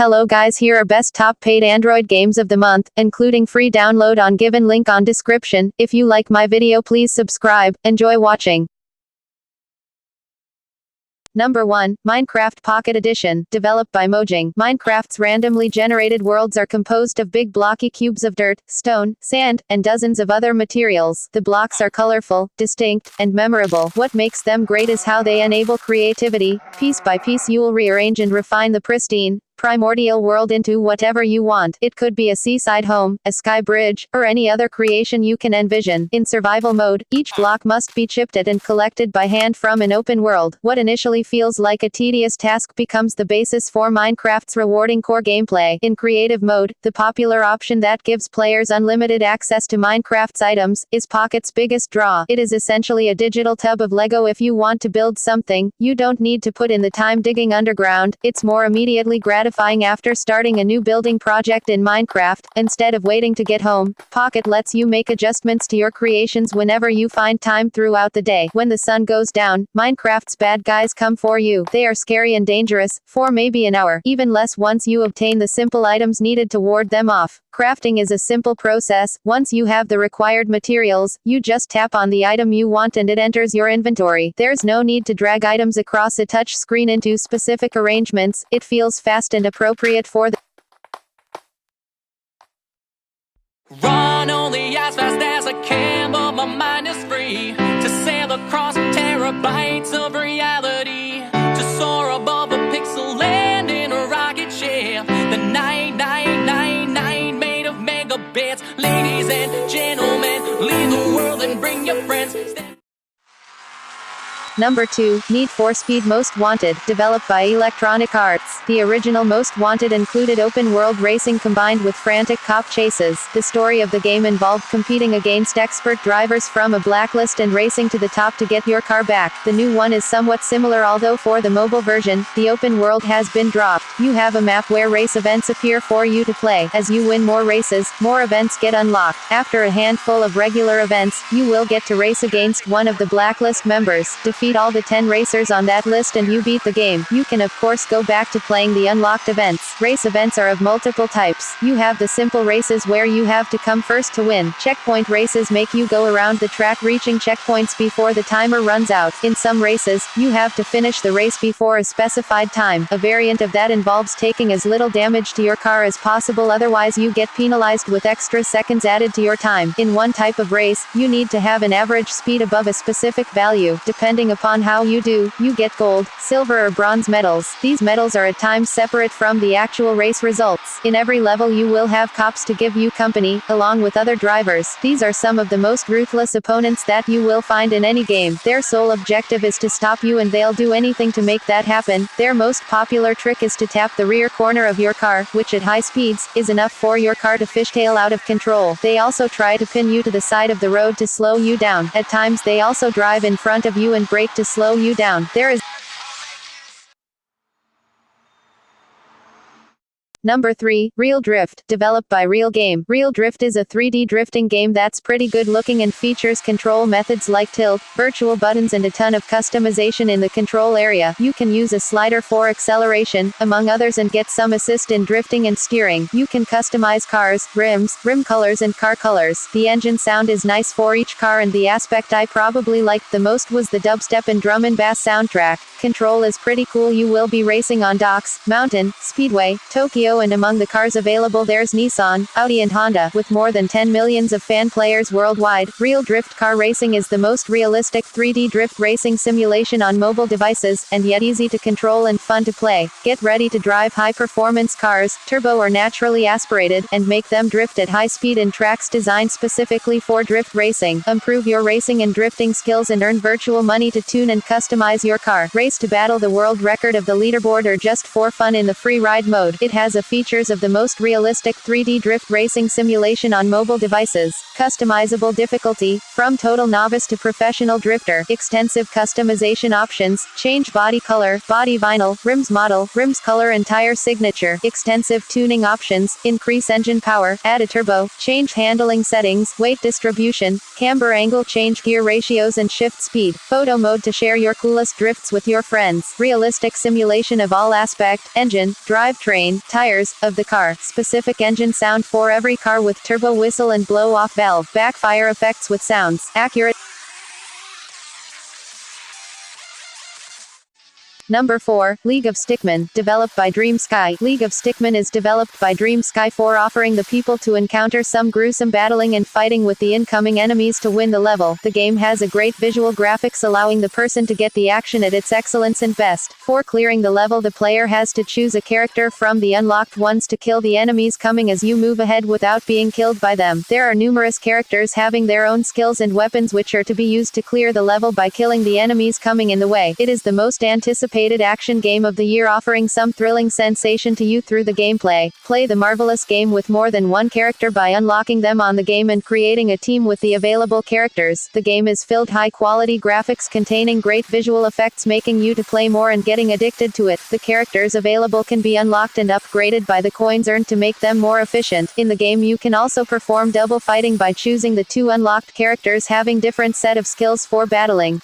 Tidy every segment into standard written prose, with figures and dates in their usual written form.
Hello guys, here are best top paid Android games of the month, including free download on given link on description. If you like my video, please subscribe. Enjoy watching. Number 1, Minecraft Pocket Edition, developed by Mojang. Minecraft's randomly generated worlds are composed of big blocky cubes of dirt, stone, sand, and dozens of other materials. The blocks are colorful, distinct, and memorable. What makes them great is how they enable creativity. Piece by piece you'll rearrange and refine the pristine, primordial world into whatever you want. It could be a seaside home, a sky bridge, or any other creation you can envision. In survival mode, each block must be chipped at and collected by hand from an open world. What initially feels like a tedious task becomes the basis for Minecraft's rewarding core gameplay. In creative mode, the popular option that gives players unlimited access to Minecraft's items is Pocket's biggest draw. It is essentially a digital tub of Lego. If you want to build something, you don't need to put in the time digging underground. It's more immediately gratifying after starting a new building project in Minecraft. Instead of waiting to get home, Pocket lets you make adjustments to your creations whenever you find time throughout the day. When the sun goes down, Minecraft's bad guys come for you. They are scary and dangerous, for maybe an hour, even less once you obtain the simple items needed to ward them off. Crafting is a simple process. Once you have the required materials, you just tap on the item you want and it enters your inventory. There's no need to drag items across a touch screen into specific arrangements. It feels fast and appropriate for the run only as fast as I can, but my mind is free to sail across terabytes of reality, to soar above a pixel land in a rocket ship. The 9999 made of megabits. Ladies and gentlemen, leave the world and bring your friends. Number 2, Need for Speed Most Wanted, developed by Electronic Arts. The original Most Wanted included open-world racing combined with frantic cop chases. The story of the game involved competing against expert drivers from a blacklist and racing to the top to get your car back. The new one is somewhat similar, although for the mobile version, the open world has been dropped. You have a map where race events appear for you to play. As you win more races, more events get unlocked. After a handful of regular events, you will get to race against one of the blacklist members. Defeat all the 10 racers on that list and you beat the game. You can of course go back to playing the unlocked events. Race events are of multiple types. You have the simple races where you have to come first to win. Checkpoint races make you go around the track reaching checkpoints before the timer runs out. In some races, you have to finish the race before a specified time. A variant of that involves taking as little damage to your car as possible, otherwise you get penalized with extra seconds added to your time. In one type of race, you need to have an average speed above a specific value. Depending upon how you do, you get gold, silver or bronze medals. These medals are at times separate from the actual race results. In every level you will have cops to give you company, along with other drivers. These are some of the most ruthless opponents that you will find in any game. Their sole objective is to stop you and they'll do anything to make that happen. Their most popular trick is to tap the rear corner of your car, which at high speeds, is enough for your car to fishtail out of control. They also try to pin you to the side of the road to slow you down. At times they also drive in front of you and brake to slow you down. Number 3, Real Drift, developed by Real Game. Real Drift is a 3D drifting game that's pretty good looking and features control methods like tilt, virtual buttons and a ton of customization in the control area. You can use a slider for acceleration, among others, and get some assist in drifting and steering. You can customize cars, rims, rim colors and car colors. The engine sound is nice for each car, and the aspect I probably liked the most was the dubstep and drum and bass soundtrack. Control is pretty cool. You will be racing on docks, mountain, speedway, Tokyo, and among the cars available there's Nissan, Audi and Honda. With more than 10 millions of fan players worldwide, Real Drift car racing is the most realistic 3D drift racing simulation on mobile devices, and yet easy to control and fun to play. Get ready to drive high-performance cars, turbo or naturally aspirated, and make them drift at high speed in tracks designed specifically for drift racing. Improve your racing and drifting skills and earn virtual money to tune and customize your car. Race to battle the world record of the leaderboard or just for fun in the free ride mode. It has a features of the most realistic 3D drift racing simulation on mobile devices. Customizable difficulty, from total novice to professional drifter. Extensive customization options, change body color, body vinyl, rims model, rims color and tire signature. Extensive tuning options, increase engine power, add a turbo, change handling settings, weight distribution, camber angle, change gear ratios and shift speed. Photo mode to share your coolest drifts with your friends. Realistic simulation of all aspect, engine, drivetrain, tire tires, of the car, specific engine sound for every car with turbo whistle and blow-off valve, backfire effects with sounds, accurate. Number 4, League of Stickman, developed by Dream Sky. League of Stickman is developed by Dream Sky for offering the people to encounter some gruesome battling and fighting with the incoming enemies to win the level. The game has a great visual graphics allowing the person to get the action at its excellence and best. For clearing the level, the player has to choose a character from the unlocked ones to kill the enemies coming as you move ahead without being killed by them. There are numerous characters having their own skills and weapons which are to be used to clear the level by killing the enemies coming in the way. It is the most anticipated action game of the year, offering some thrilling sensation to you through the gameplay. Play the marvelous game with more than one character by unlocking them on the game and creating a team with the available characters. The game is filled high quality graphics containing great visual effects, making you to play more and getting addicted to it. The characters available can be unlocked and upgraded by the coins earned to make them more efficient. In the game you can also perform double fighting by choosing the two unlocked characters having different set of skills for battling.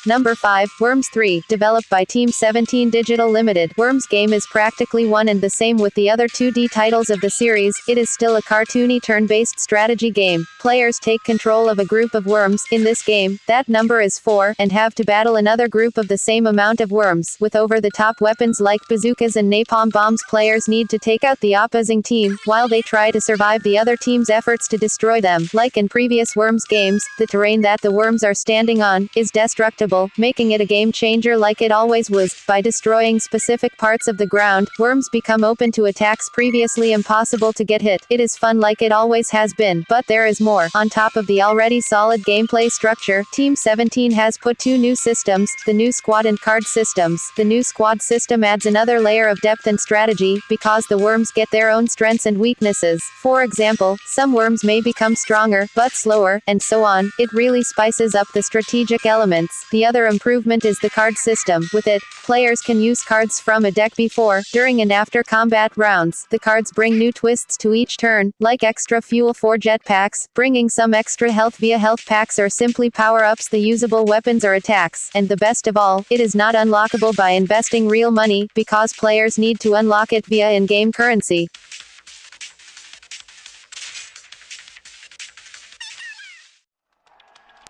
Number 5, Worms 3, developed by Team 17 Digital Limited. Worms game is practically one and the same with the other 2D titles of the series. It is still a cartoony turn-based strategy game. Players take control of a group of worms. In this game, that number is 4, and have to battle another group of the same amount of worms. With over-the-top weapons like bazookas and napalm bombs, players need to take out the opposing team, while they try to survive the other team's efforts to destroy them. Like in previous Worms games, the terrain that the worms are standing on is destructible, making it a game changer like it always was. By destroying specific parts of the ground, worms become open to attacks previously impossible to get hit. It is fun like it always has been, but there is more. On top of the already solid gameplay structure, Team 17 has put 2 new systems, the new squad and card systems. The new squad system adds another layer of depth and strategy, because the worms get their own strengths and weaknesses. For example, some worms may become stronger, but slower, and so on. It really spices up the strategic elements. The other improvement is the card system. With it, players can use cards from a deck before, during and after combat rounds. The cards bring new twists to each turn, like extra fuel for jetpacks, bringing some extra health via health packs, or simply power-ups the usable weapons or attacks. And the best of all, it is not unlockable by investing real money, because players need to unlock it via in-game currency.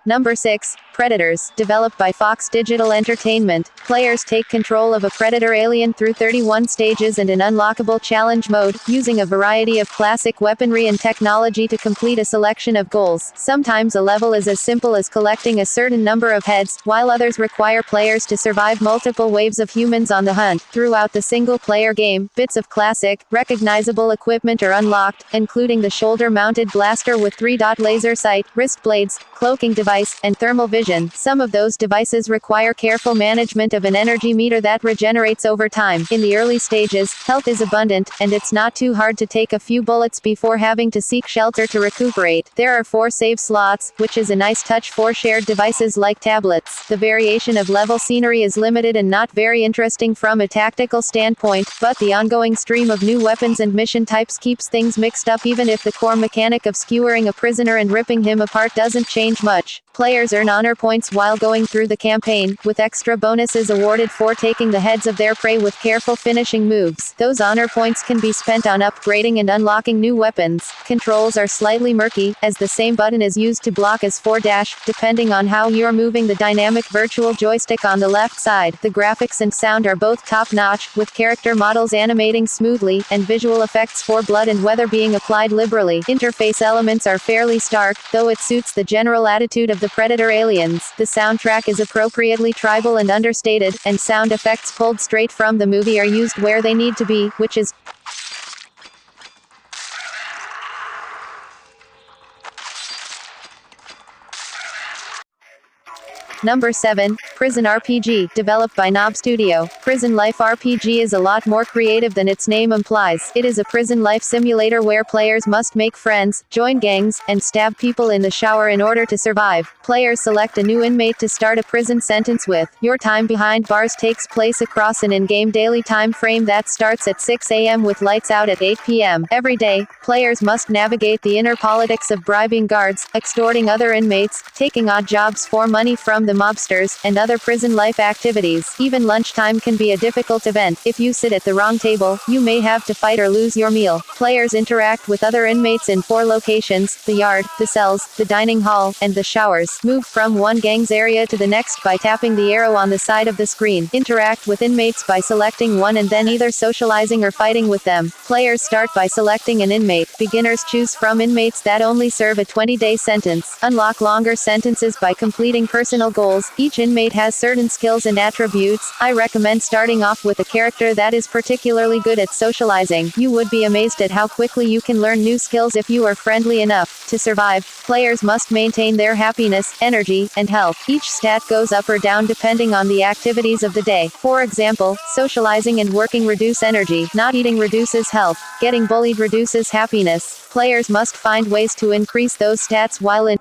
Number 6, Predators, developed by Fox Digital Entertainment. Players take control of a predator alien through 31 stages and an unlockable challenge mode, using a variety of classic weaponry and technology to complete a selection of goals. Sometimes a level is as simple as collecting a certain number of heads, while others require players to survive multiple waves of humans on the hunt. Throughout the single-player game, bits of classic, recognizable equipment are unlocked, including the shoulder-mounted blaster with 3-dot laser sight, wrist blades, cloaking device, and thermal vision. Some of those devices require careful management of an energy meter that regenerates over time. In the early stages, health is abundant, and it's not too hard to take a few bullets before having to seek shelter to recuperate. There are 4 save slots, which is a nice touch for shared devices like tablets. The variation of level scenery is limited and not very interesting from a tactical standpoint, but the ongoing stream of new weapons and mission types keeps things mixed up, even if the core mechanic of skewering a prisoner and ripping him apart doesn't change much. Players earn honor points while going through the campaign, with extra bonuses awarded for taking the heads of their prey with careful finishing moves. Those honor points can be spent on upgrading and unlocking new weapons. Controls are slightly murky, as the same button is used to block as for dash, depending on how you're moving the dynamic virtual joystick on the left side. The graphics and sound are both top-notch, with character models animating smoothly, and visual effects for blood and weather being applied liberally. Interface elements are fairly stark, though it suits the general attitude of the Predator aliens. The soundtrack is appropriately tribal and understated, and sound effects pulled straight from the movie are used where they need to be, which is Number 7. Prison RPG, developed by Knob Studio. Prison Life RPG is a lot more creative than its name implies. It is a prison life simulator where players must make friends, join gangs, and stab people in the shower in order to survive. Players select a new inmate to start a prison sentence with. Your time behind bars takes place across an in-game daily time frame that starts at 6 a.m. with lights out at 8 p.m. Every day, players must navigate the inner politics of bribing guards, extorting other inmates, taking odd jobs for money from the mobsters, and other prison life activities. Even lunchtime can be a difficult event. If you sit at the wrong table, you may have to fight or lose your meal. Players interact with other inmates in 4 locations: the yard, the cells, the dining hall, and the showers. Move from one gang's area to the next by tapping the arrow on the side of the screen. Interact with inmates by selecting one and then either socializing or fighting with them. Players start by selecting an inmate. Beginners choose from inmates that only serve a 20-day sentence. Unlock longer sentences by completing personal goals. Each inmate has certain skills and attributes. I recommend starting off with a character that is particularly good at socializing. You would be amazed at how quickly you can learn new skills if you are friendly enough. To survive, players must maintain their happiness, energy, and health. Each stat goes up or down depending on the activities of the day. For example, socializing and working reduce energy. Not eating reduces health. Getting bullied reduces happiness. Players must find ways to increase those stats while in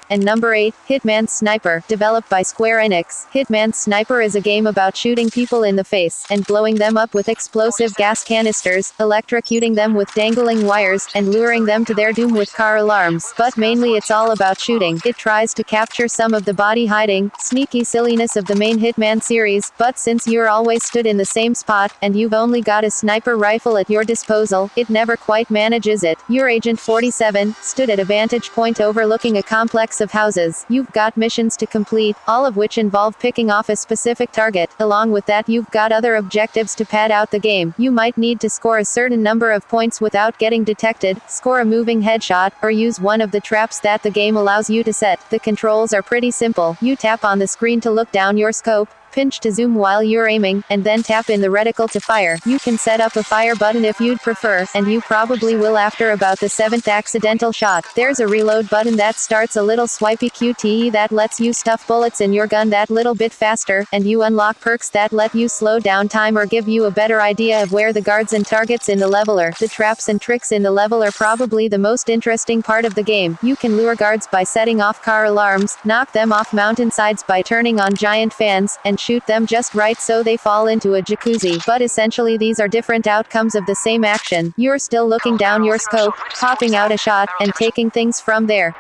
And number 8, Hitman Sniper, developed by Square Enix. Hitman Sniper is a game about shooting people in the face, and blowing them up with explosive gas canisters, electrocuting them with dangling wires, and luring them to their doom with car alarms. But mainly it's all about shooting. It tries to capture some of the body hiding, sneaky silliness of the main Hitman series, but since you're always stood in the same spot, and you've only got a sniper rifle at your disposal, it never quite manages it. You're Agent 47, stood at a vantage point overlooking a complex of houses. You've got missions to complete, all of which involve picking off a specific target. Along with that, you've got other objectives to pad out the game. You might need to score a certain number of points without getting detected, score a moving headshot, or use one of the traps that the game allows you to set. The controls are pretty simple. You tap on the screen to look down your scope, pinch to zoom while you're aiming, and then tap in the reticle to fire. You can set up a fire button if you'd prefer, and you probably will after about the 7th accidental shot. There's a reload button that starts a little swipey QTE that lets you stuff bullets in your gun that little bit faster, and you unlock perks that let you slow down time or give you a better idea of where the guards and targets in the level are. The traps and tricks in the level are probably the most interesting part of the game. You can lure guards by setting off car alarms, knock them off mountainsides by turning on giant fans, and shoot them just right so they fall into a jacuzzi. But essentially these are different outcomes of the same action. You're still looking down your scope, popping out a shot, and taking things from there.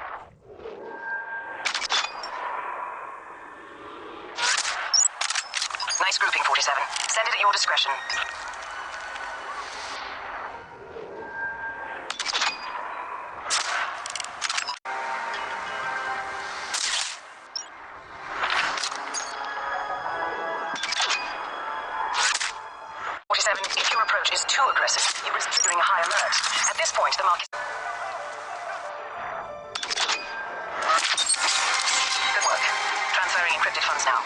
Nice grouping, 47. Send it at your discretion. If your approach is too aggressive, you risk triggering a high alert. At this point, the mark is... Good work. Transferring encrypted funds now.